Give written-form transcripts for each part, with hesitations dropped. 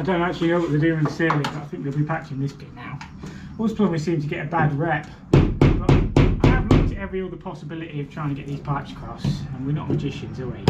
I don't actually know what they're doing with ceiling, but I think they'll be patching this bit now. Us plumbers seem to get a bad rep, but I have looked at every other possibility of trying to get these pipes across, and we're not magicians, are we?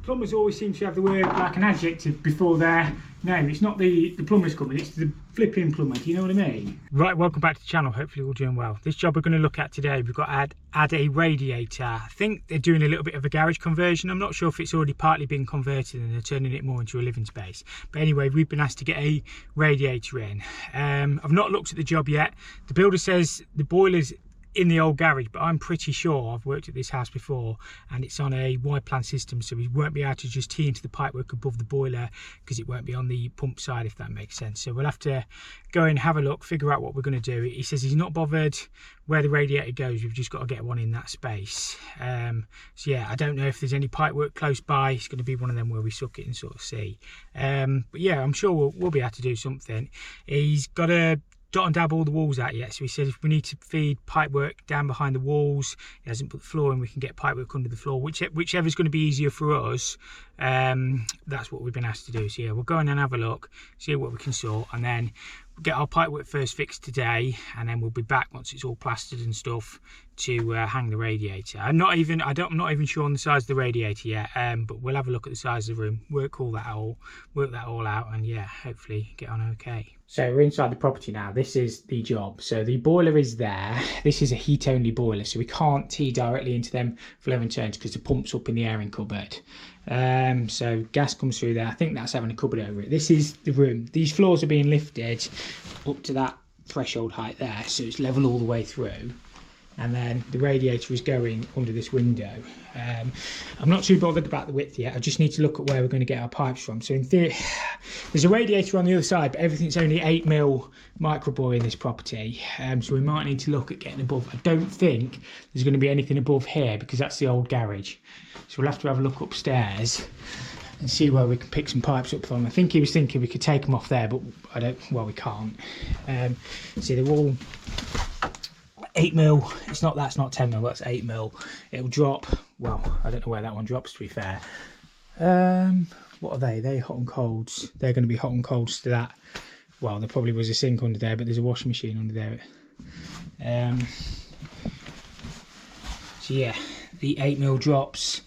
Plumbers always seem to have the word like an adjective before their name. It's not the plumber's company, it's the flipping plumber, do you know what I mean? Right, welcome back to the channel, hopefully you're all doing well. This job we're going to look at today, we've got to add a radiator. I think they're doing a little bit of a garage conversion. I'm not sure if it's already partly been converted and they're turning it more into a living space. But anyway, we've been asked to get a radiator in. I've not looked at the job yet. The builder says the boiler's in the old garage, but I'm pretty sure, I've worked at this house before and it's on a wide plan system, so we won't be able to just tee into the pipework above the boiler because it won't be on the pump side, if that makes sense. So we'll have to go and have a look, figure out what we're going to do. He says he's not bothered where the radiator goes, we've just got to get one in that space. So yeah, I don't know if there's any pipework close by. It's going to be one of them where we suck it and sort of see. But yeah, I'm sure we'll be able to do something. He's got a dot and dab all the walls out yet, so he said if we need to feed pipework down behind the walls, he hasn't put the floor in, we can get pipework under the floor, whichever's going to be easier for us. That's what we've been asked to do. So yeah, we'll go in and have a look, see what we can sort, and then we'll get our pipework first fixed today, and then we'll be back once it's all plastered and stuff to hang the radiator. I'm not even sure on the size of the radiator yet, but we'll have a look at the size of the room, work that all out, and yeah, hopefully get on okay. So we're inside the property now. This is the job. So the boiler is there. This is a heat only boiler, so we can't tee directly into them for 11 turns because the pump's up in the airing cupboard. So gas comes through there. I think that's having a cupboard over it. This is the room. These floors are being lifted up to that threshold height there, so it's level all the way through. And then the radiator is going under this window. I'm not too bothered about the width yet. I just need to look at where we're going to get our pipes from. So in theory, there's a radiator on the other side, but everything's only 8mm microbore in this property. So we might need to look at getting above. I don't think there's going to be anything above here because that's the old garage. So we'll have to have a look upstairs and see where we can pick some pipes up from. I think he was thinking we could take them off there, but we can't. See, they're all 8mm. That's not 10mm, that's 8mm. It'll drop, well, I don't know where that one drops, to be fair. What are they? They're hot and colds. They're going to be hot and colds to that. Well, there probably was a sink under there, but there's a washing machine under there. So yeah, the 8mm drops,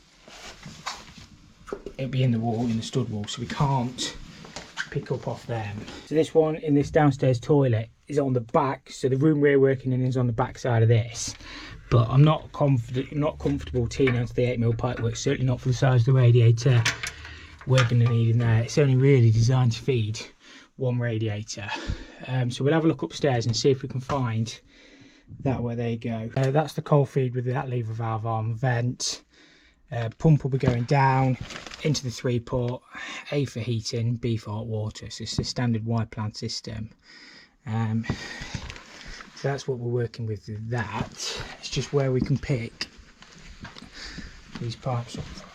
it'll be in the wall, in the stud wall, so we can't pick up off them. So this one in this downstairs toilet is on the back, so the room we're working in is on the back side of this, but I'm not comfortable teeing onto the 8mm pipework, certainly not for the size of the radiator we're going to need in there. It's only really designed to feed one radiator. So we'll have a look upstairs and see if we can find that where they go. That's the coal feed with that lever valve on, vent. Pump will be going down into the 3-port, A for heating, B for hot water. So it's a standard wide plan system. So that's what we're working with that. It's just where we can pick these pipes up from.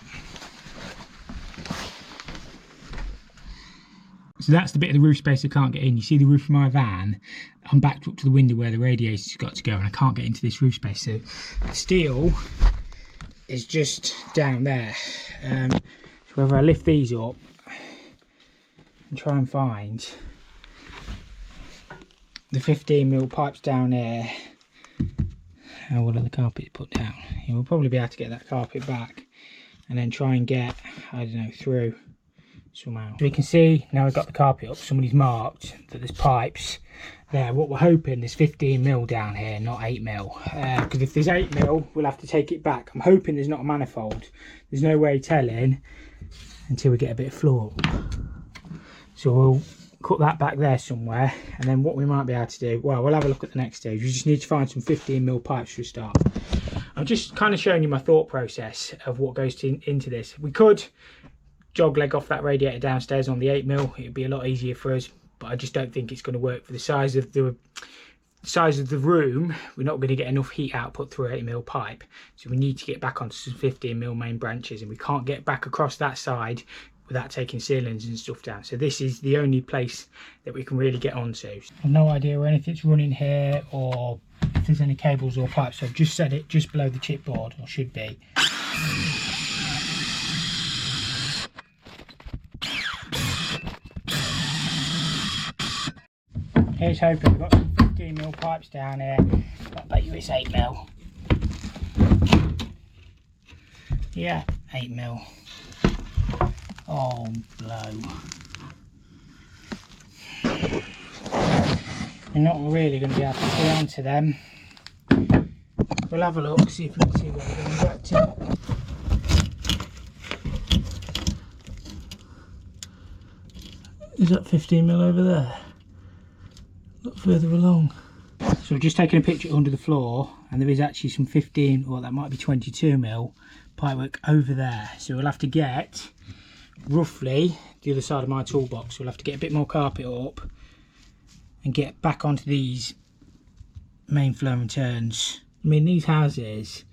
So that's the bit of the roof space I can't get in. You see the roof of my van? I'm backed up to the window where the radiator's got to go, and I can't get into this roof space. So the steel is just down there. So whether I lift these up and try and find the 15mm pipes down here, and what are the carpets put down? We'll probably be able to get that carpet back and then try and get, I don't know, through somehow. So we can see now we've got the carpet up, somebody's marked that there's pipes there. What we're hoping is 15mm down here, not 8mm, because if there's 8mm we'll have to take it back. I'm hoping there's not a manifold. There's no way telling until we get a bit of floor up. So we'll cut that back there somewhere, and then what we might be able to do, well, we'll have a look at the next stage. We just need to find some 15mm pipes for a start. I'm just kind of showing you my thought process of what goes into this. We could jog leg off that radiator downstairs on the 8mm, it'd be a lot easier for us, but I just don't think it's going to work for the size of the room. We're not going to get enough heat output through an 8mm pipe, so we need to get back onto some 15mm main branches, and we can't get back across that side without taking ceilings and stuff down. So this is the only place that we can really get onto. I've no idea where anything's running here or if there's any cables or pipes, so I've just set it just below the chipboard, or should be. Here's hoping. We've got some 15mm pipes down here. I bet you it's 8mm. Yeah, 8mm. Oh, blow. We're not really going to be able to get onto them. We'll have a look, see if we can see where we're going to get to. Is that 15mm over there? Look further along. So we're just taking a picture under the floor, and there is actually some 15, or that might be 22mm pipework over there. So we'll have to get roughly the other side of my toolbox. We'll have to get a bit more carpet up and get back onto these main flow and turns. I mean, these houses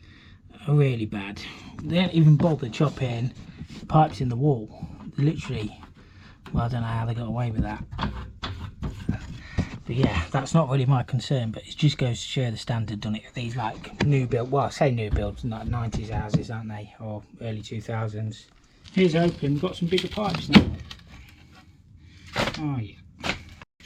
are really bad. They don't even bother chopping pipes in the wall. They're literally, well, I don't know how they got away with that. But yeah, that's not really my concern, but it just goes to show the standard, doesn't it? These like new build, well, I say new builds, like 90s houses, aren't they? Or early 2000s. Here's open, we've got some bigger pipes now. Oh yeah.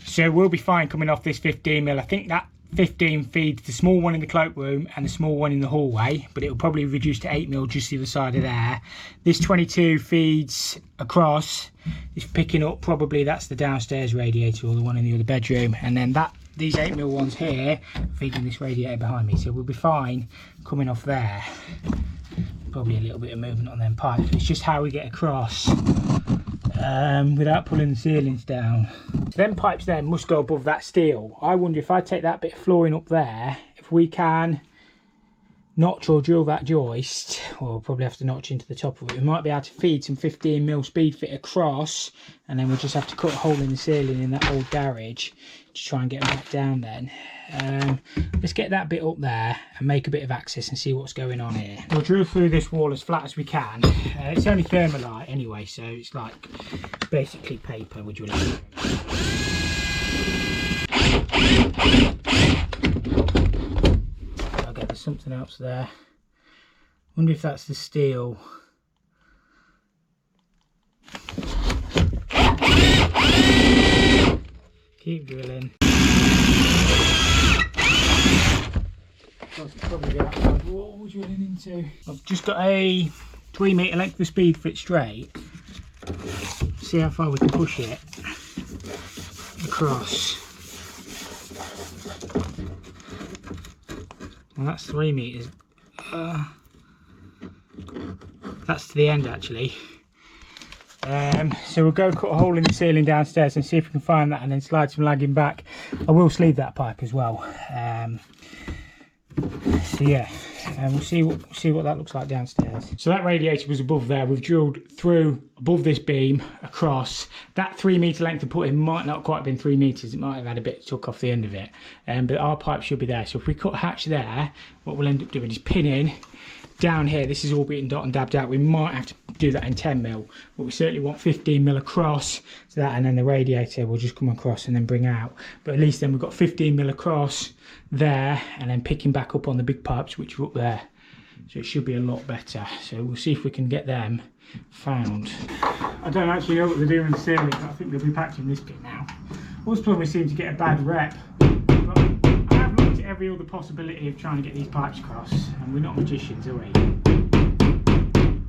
So we'll be fine coming off this 15mm. I think that 15 feeds the small one in the cloakroom and the small one in the hallway, but it will probably reduce to 8mm just the other side of there. This 22 feeds across, is picking up, probably that's the downstairs radiator or the one in the other bedroom, and then these 8mm ones here feeding this radiator behind me, so we'll be fine coming off there. Probably a little bit of movement on them pipes, it's just how we get across without pulling the ceilings down. So them pipes there must go above that steel. I wonder if I take that bit of flooring up there, if we can notch or drill that joist, or we'll probably have to notch into the top of it, we might be able to feed some 15mm speed fit across, and then we'll just have to cut a hole in the ceiling in that old garage to try and get them back down then. Let's get that bit up there and make a bit of access and see what's going on here. We'll drill through this wall as flat as we can. It's only thermalite anyway, so it's like basically paper we're drilling through. Okay, there's something else there. Wonder if that's the steel. Keep drilling. Probably the outside wall we're drilling into. I've just got a 3 metre length of speed fit straight. See how far we can push it across. Well, that's 3 metres. That's to the end actually. So we'll go cut a hole in the ceiling downstairs and see if we can find that, and then slide some lagging back. I will sleeve that pipe as well. So yeah, we'll see what that looks like downstairs. So that radiator was above there. We've drilled through above this beam across. That 3 metre length of put in might not quite have been 3 metres. It might have had a bit stuck off the end of it. But our pipe should be there. So if we cut a hatch there, what we'll end up doing is pinning down here. This is all beaten dot and dabbed out. We might have to do that in 10mm, but we certainly want 15mm across to that, and then the radiator will just come across and then bring out. But at least then we've got 15mm across there, and then picking back up on the big pipes which are up there. So it should be a lot better. So we'll see if we can get them found. I don't actually know what they're doing in the ceiling, but I think they'll be patching this bit now. Us plumbers seem to get a bad rep, but I have looked at every other possibility of trying to get these pipes across, and we're not magicians, are we?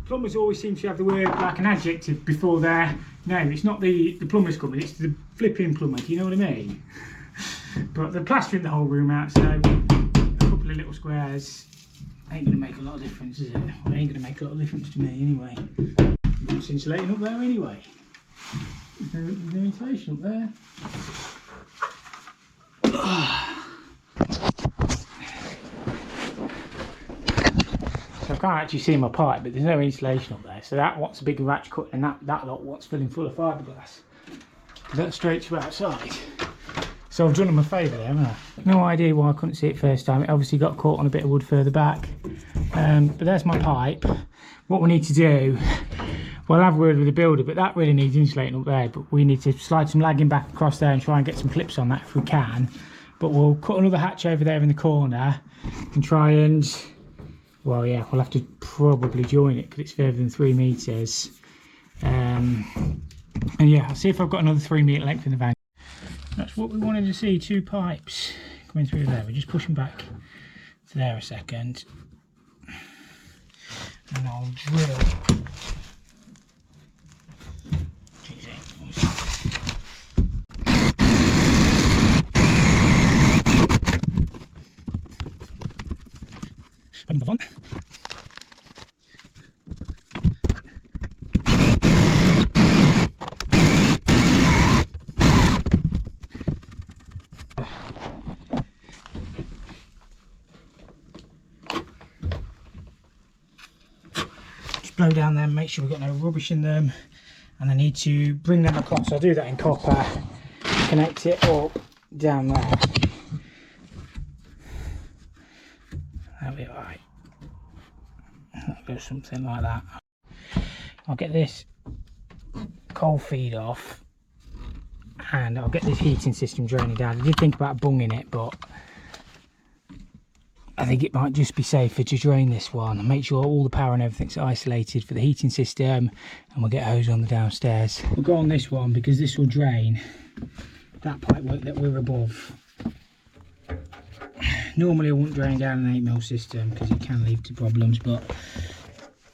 Plumbers always seem to have the word like an adjective before their name. It's not the plumber's company, it's the flipping plumber, do you know what I mean? But they're plastering the whole room out, so a couple of little squares ain't going to make a lot of difference, is it? Well, it ain't going to make a lot of difference to me anyway. It's insulating up there anyway. There's no insulation up there. So I can't actually see my pipe, but there's no insulation up there. So that wants a big ratch cut, and that lot wants filling full of fiberglass. That's straight to outside. So I've done them a favour there, haven't I? No idea why I couldn't see it first time. It obviously got caught on a bit of wood further back. But there's my pipe. What we need to do, well, I'll have a word with the builder, but that really needs insulating up there. But we need to slide some lagging back across there and try and get some clips on that if we can. But we'll cut another hatch over there in the corner and try and, well, yeah, we'll have to probably join it because it's further than 3 metres. And yeah, I'll see if I've got another 3 metre length in the van. That's what we wanted to see, 2 pipes coming through there. We're just pushing back to there a second. And I'll drill. Move on. Blow down them, make sure we've got no rubbish in them, and I need to bring them across. I'll do that in copper, connect it up down there. That'll be alright. That'll go something like that. I'll get this coal feed off and I'll get this heating system draining down. I did think about bunging it, but I think it might just be safer to drain this one and make sure all the power and everything's isolated for the heating system, and we'll get hose on the downstairs. We'll go on this one because this will drain that pipework that we're above. Normally I wouldn't drain down an 8mm system because it can lead to problems, but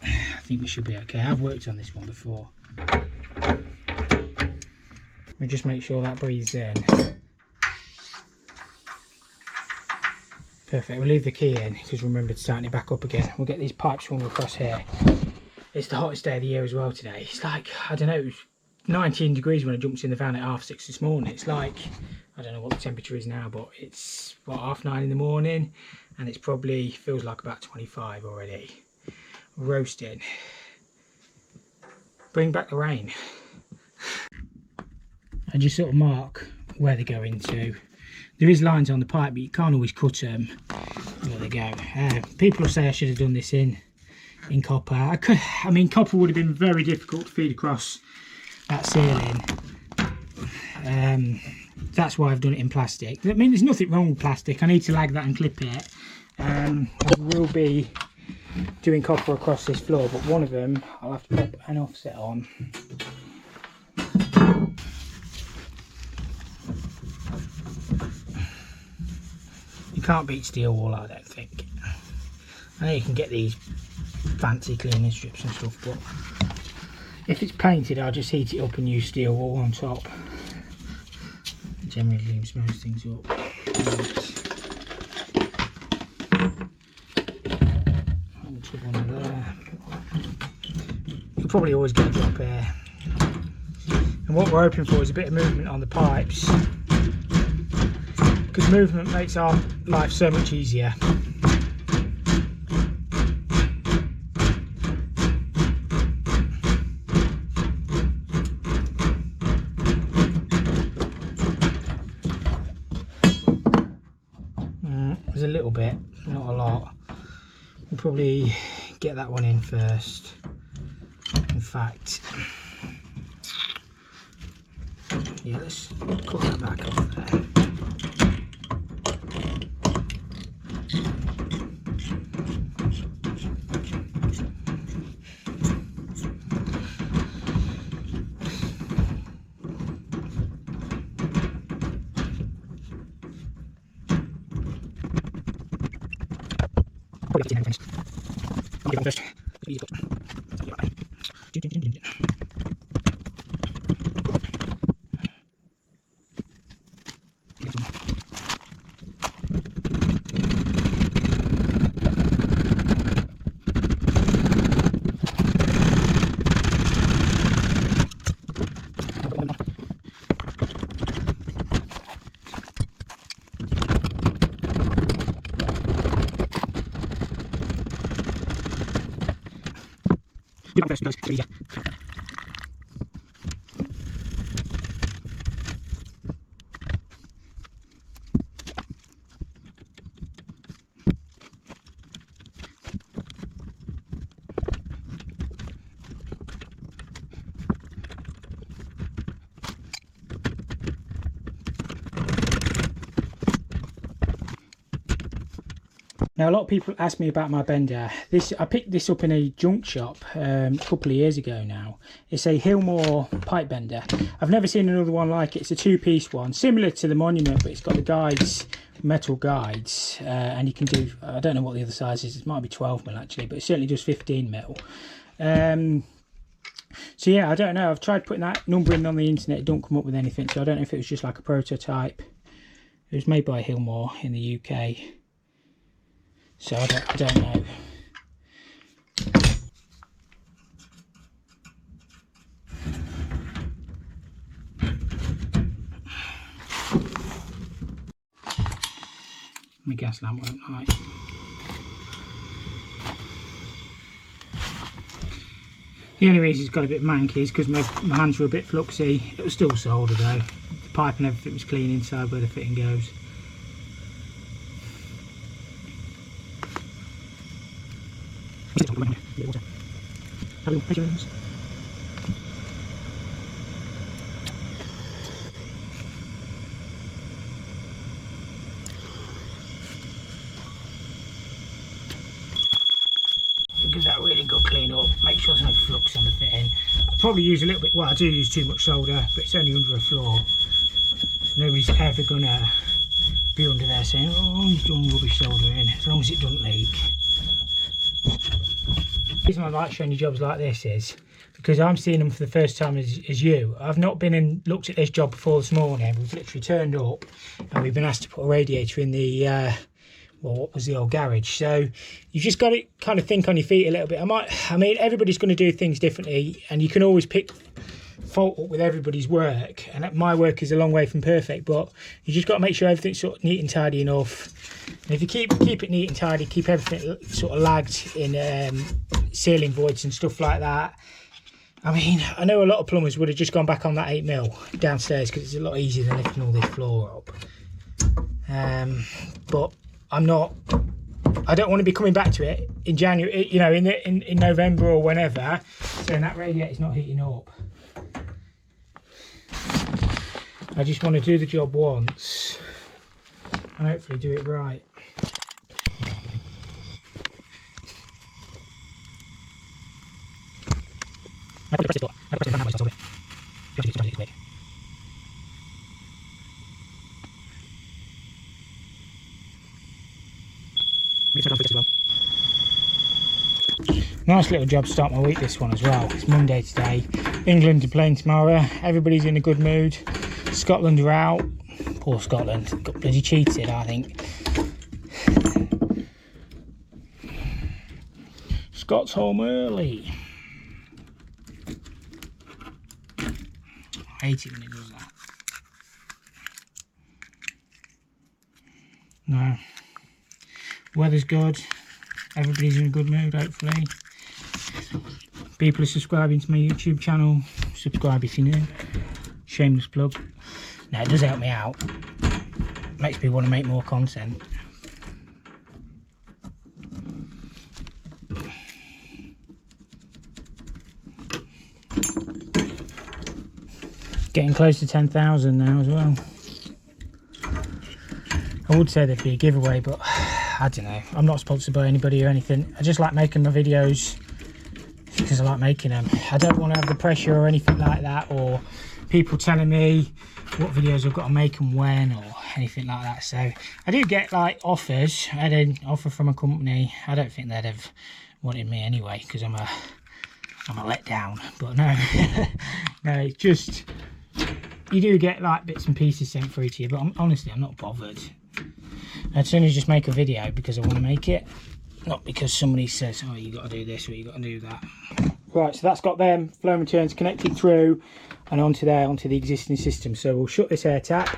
I think we should be okay. I've worked on this one before. We just make sure that breathes in. Perfect, we'll leave the key in because remember to tighten it back up again. We'll get these pipes swung across here. It's the hottest day of the year as well today. It's like, I don't know, it was 19 degrees when I jumped in the van at 6:30 this morning. It's like, I don't know what the temperature is now, but it's what, 9:30 in the morning, and it's probably feels like about 25 already. Roasting. Bring back the rain. I just sort of mark where they go into. There is lines on the pipe, but you can't always cut them. There they go. People say I should have done this in copper. I mean, copper would have been very difficult to feed across that ceiling. That's why I've done it in plastic. I mean, there's nothing wrong with plastic. I need to lag that and clip it. I will be doing copper across this floor, but one of them I'll have to put an offset on. You can't beat steel wool, I don't think. I know you can get these fancy cleaning strips and stuff, but if it's painted I'll just heat it up and use steel wool on top. It generally leaves most things up. Onto one of there. You'll probably always get a drop here. And what we're hoping for is a bit of movement on the pipes, because movement makes our life so much easier. There's a little bit, not a lot. We'll probably get that one in first. In fact, yeah, let's cut that back off there. Now a lot of people ask me about my bender. I picked this up in a junk shop a couple of years ago now. It's a Hillmore pipe bender. I've never seen another one like it. It's a two-piece one, similar to the Monument, but it's got the guides, metal guides, and you can do, I don't know what the other size is, it might be 12mm actually, but it certainly does 15mm. So yeah, I don't know, I've tried putting that number in on the internet, it don't come up with anything, so I don't know if it was just like a prototype. It was made by Hillmore in the UK. So I don't know. My gas lamp won't light. The only reason it's got a bit manky is because my hands were a bit fluxy. It was still soldered though. The pipe and everything was clean inside where the fitting goes. Give that a really good clean up, make sure there's no flux on the fitting. I probably use a little bit, well I do use too much solder, but it's only under a floor. Nobody's ever gonna be under there saying, oh he's done rubbish soldering, as long as it doesn't leak. The reason I like showing you jobs like this is because I'm seeing them for the first time as you. I've not been and looked at this job before this morning. We've literally turned up and we've been asked to put a radiator in the well, what was the old garage. So you've just got to kind of think on your feet a little bit. I mean, everybody's going to do things differently, and you can always pick fault up with everybody's work. And my work is a long way from perfect, but you just got to make sure everything's sort of neat and tidy enough. And if you keep it neat and tidy, keep everything sort of lagged in sealing voids and stuff like that. I mean, I know a lot of plumbers would have just gone back on that 8mm downstairs because it's a lot easier than lifting all this floor up. But I don't want to be coming back to it in January, you know, in November or whenever, saying that radiator's not heating up. I just want to do the job once and hopefully do it right. Nice little job to start my week, this one as well. It's Monday today. England are playing tomorrow. Everybody's in a good mood. Scotland are out. Poor Scotland. Got bloody cheated, I think. Scott's home early. I hate it when it does that. No. Weather's good. Everybody's in a good mood, hopefully. People are subscribing to my YouTube channel. Subscribe if you're new. Shameless plug. No, it does help me out. Makes me want to make more content. Getting close to 10,000 now as well. I would say there'd be a giveaway, but I don't know. I'm not sponsored by anybody or anything. I just like making my videos because I like making them. I don't want to have the pressure or anything like that, or people telling me what videos I've got to make and when, or anything like that. So I do get like offers. I had an offer from a company. I don't think they'd have wanted me anyway because I'm a letdown. But no, no, it's just you do get like bits and pieces sent through to you. But honestly, I'm not bothered. I'd sooner just make a video because I want to make it, not because somebody says, oh, you got to do this or you got to do that. Right, so that's got them flow returns connected through and onto the existing system. So we'll shut this air tap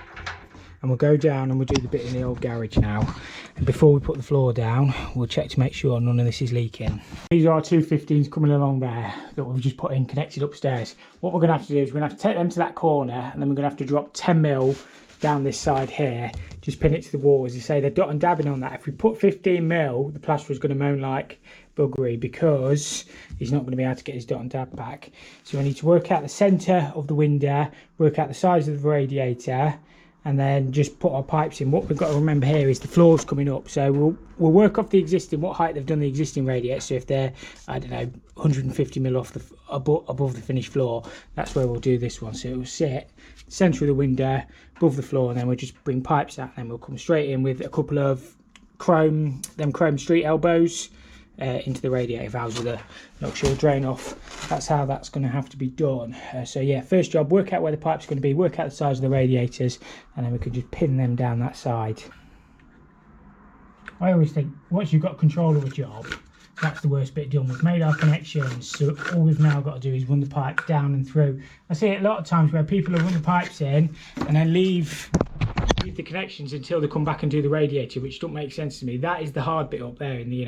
and we'll go down and we'll do the bit in the old garage now. And before we put the floor down, we'll check to make sure none of this is leaking. These are 215s coming along there that we've just put in connected upstairs. What we're going to have to do is we're going to have to take them to that corner, and then we're going to have to drop 10mm down this side here, just pin it to the wall. As you say, they're dot and dabbing on that. If we put 15mm, the plasterer is going to moan like buggery because he's not going to be able to get his dot and dab back. So we need to work out the centre of the window, work out the size of the radiator, and then just put our pipes in. What we've got to remember here is the floor's coming up, so we'll work off the existing, what height they've done the existing radiator. So if they're, I don't know, 150 mil off the above the finished floor, that's where we'll do this one. So it will sit centre of the window above the floor, and then we'll just bring pipes out, and then we'll come straight in with a couple of chrome street elbows into the radiator valves with a luxury drain off. That's how that's going to have to be done. So yeah, first job, work out where the pipe's going to be, work out the size of the radiators, and then we can just pin them down that side. I always think once you've got control of a job, that's the worst bit done. We've made our connections, so all we've now got to do is run the pipe down and through. I see it a lot of times where people will run the pipes in and then leave the connections until they come back and do the radiator, which don't make sense to me. That is the hard bit up there in the,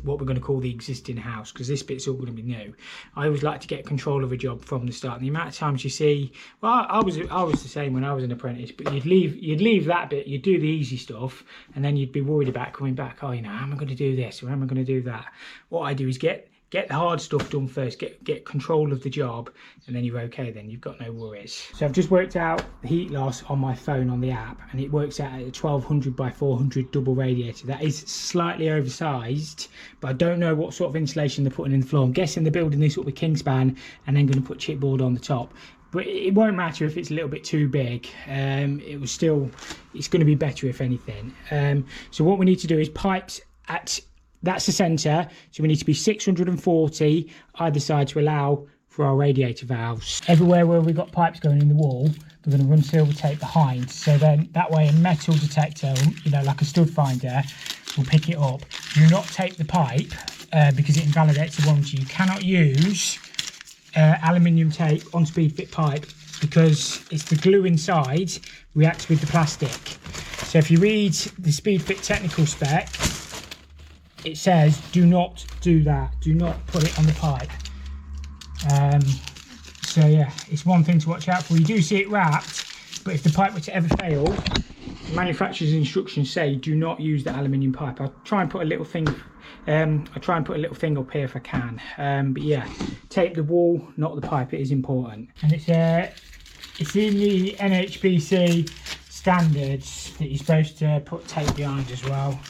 what we're going to call the existing house, because this bit's all going to be new. I always like to get control of a job from the start. And the amount of times you see, well, I was the same when I was an apprentice, but you'd leave that bit, you'd do the easy stuff, and then you'd be worried about coming back. Oh, how am I going to do this, or how am I going to do that? What I do is get the hard stuff done first, get control of the job, and then you're okay, then you've got no worries. So I've just worked out the heat loss on my phone on the app, and it works out at a 1200 by 400 double radiator. That is slightly oversized, but I don't know what sort of insulation they're putting in the floor. I'm guessing they're building this up with Kingspan and then going to put chipboard on the top. But it won't matter if it's a little bit too big. It's going to be better if anything. So what we need to do is pipes at, that's the centre, so we need to be 640 either side to allow for our radiator valves. Everywhere where we've got pipes going in the wall, we're going to run silver tape behind, so then that way a metal detector, like a stud finder, will pick it up. Do not tape the pipe because it invalidates the warranty. You cannot use aluminium tape on speed fit pipe because it's the glue inside reacts with the plastic. So if you read the speed fit technical spec, it says do not do that, do not put it on the pipe. So yeah, it's one thing to watch out for. You do see it wrapped, but if the pipe were to ever fail, the manufacturer's instructions say do not use the aluminium pipe. I'll try and put a little thing up here if I can. But yeah, tape the wall, not the pipe. It is important, and it's in the NHBC standards that you're supposed to put tape behind as well.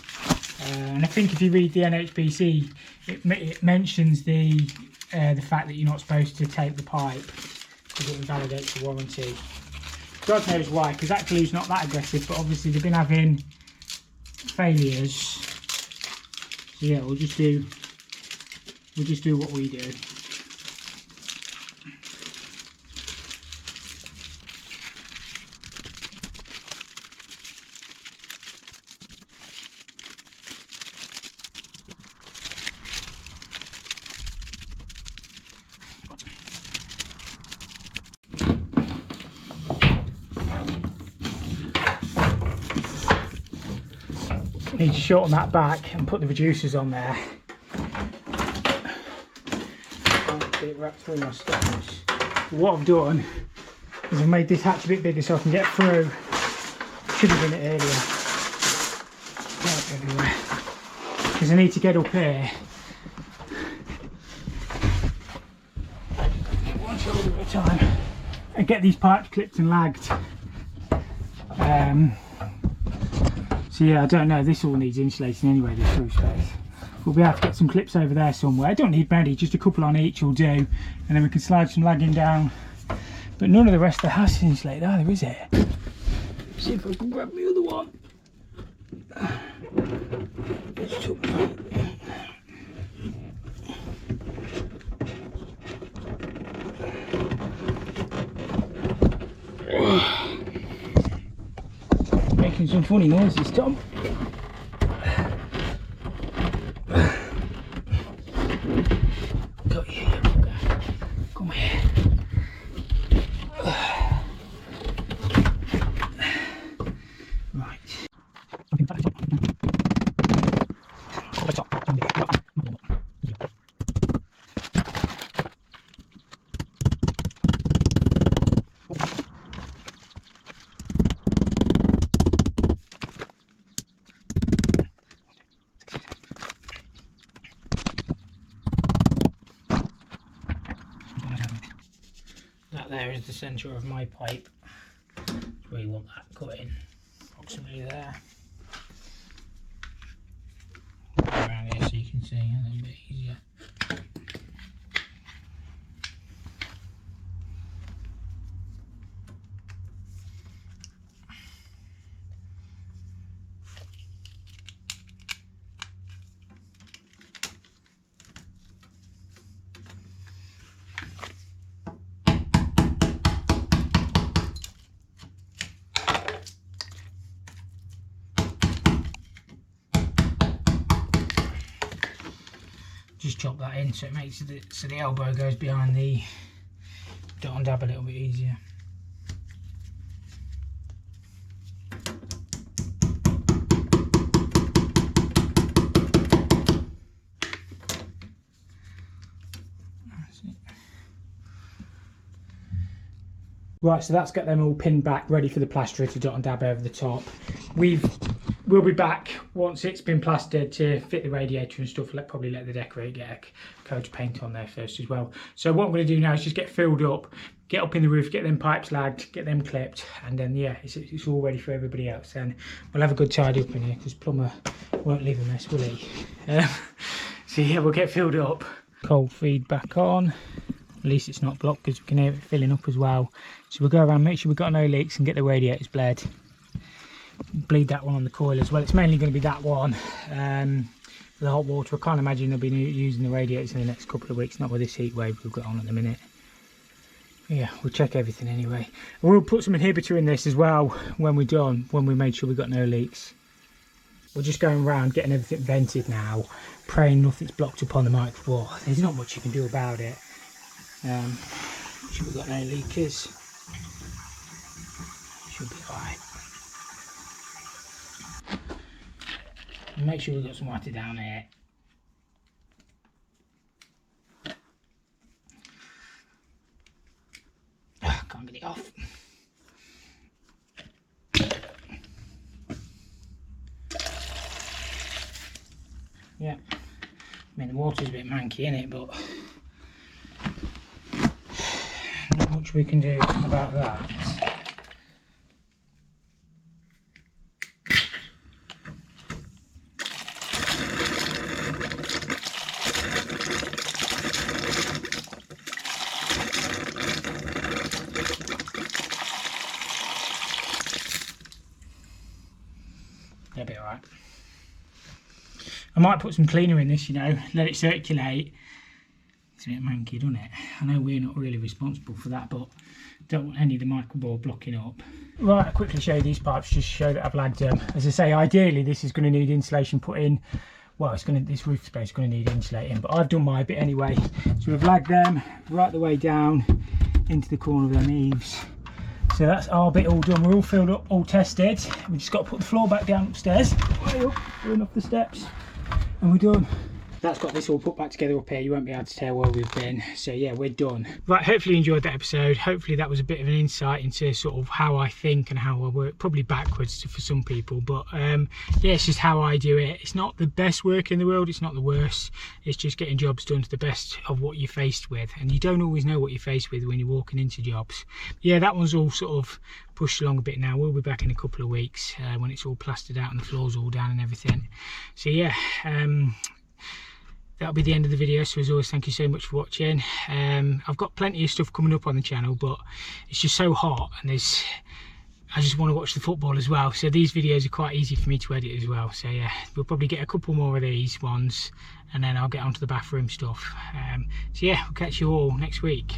And I think if you read the NHBC, it mentions the fact that you're not supposed to tape the pipe because it invalidates the warranty. God knows why, because that glue's not that aggressive, but obviously they've been having failures. So yeah, we'll just do what we do. Need to shorten that back and put the reducers on there. Get it wrapped through my stones. What I've done is I've made this hatch a bit bigger so I can get through. Should have done it earlier. Everywhere. Because I need to get up here. One shoulder at a time. And get these pipes clipped and lagged. So yeah, I don't know, this all needs insulating anyway, this through space. We'll be able to get some clips over there somewhere. I don't need many, just a couple on each will do. And then we can slide some lagging down. But none of the rest of the house is insulated either, is it? Let's see if I can grab the other one. Let's talk about making some funny noises, Tom. Got you, come here. Right. That there is the centre of my pipe. That's where you want that cut in, approximately there. Around here so you can see a little bit easier. Just chop that in so it makes it so the elbow goes behind the dot and dab a little bit easier. Right, so that's got them all pinned back, ready for the plasterer to dot and dab over the top. We'll be back once it's been plastered to fit the radiator and stuff. Probably let the decorator get a coat of paint on there first as well. So what I'm going to do now is just get filled up, get up in the roof, get them pipes lagged, get them clipped, and then yeah, it's all ready for everybody else. And we'll have a good tidy up in here because plumber won't leave a mess, will he? So yeah, we'll get filled up. Cold feed back on. At least it's not blocked because we can hear it filling up as well. So we'll go around, make sure we've got no leaks and get the radiators bled. Bleed that one on the coil as well. It's mainly going to be that one for the hot water. I can't imagine they'll be using the radiators in the next couple of weeks, not with this heat wave we've got on at the minute. Yeah, we'll check everything anyway. We'll put some inhibitor in this as well when we're done, when we made sure we've got no leaks. We're just going around getting everything vented now, praying nothing's blocked up on the microwave. There's not much you can do about it. Sure we've got no leakers. Should be alright. Make sure we've got some water down here. Can't get it off. Yeah, I mean the water's a bit manky in it, but not much we can do about that. They'll be alright. I might put some cleaner in this, you know, let it circulate. It's a bit manky, doesn't it? I know we're not really responsible for that, but don't want any of the microboard blocking up. Right, I'll quickly show you these pipes just to show that I've lagged them. As I say, ideally this is going to need insulation put in. Well, this roof space is going to need insulating, but I've done my bit anyway. So we've lagged them right the way down into the corner of them eaves. So that's our bit all done. We're all filled up, all tested. We just got to put the floor back down upstairs, way up, going up the steps, and we're done. That's got this all put back together up here. You won't be able to tell where we've been. So yeah, we're done. Right, hopefully you enjoyed that episode. Hopefully that was a bit of an insight into sort of how I think and how I work. Probably backwards for some people, but yeah, it's just how I do it. It's not the best work in the world. It's not the worst. It's just getting jobs done to the best of what you're faced with. And you don't always know what you're faced with when you're walking into jobs. Yeah, that one's all sort of pushed along a bit now. We'll be back in a couple of weeks when it's all plastered out and the floor's all down and everything. So yeah, that'll be the end of the video. So as always, thank you so much for watching. I've got plenty of stuff coming up on the channel, but it's just so hot and I just want to watch the football as well. So these videos are quite easy for me to edit as well. So yeah, we'll probably get a couple more of these ones and then I'll get onto the bathroom stuff. So yeah, we'll catch you all next week.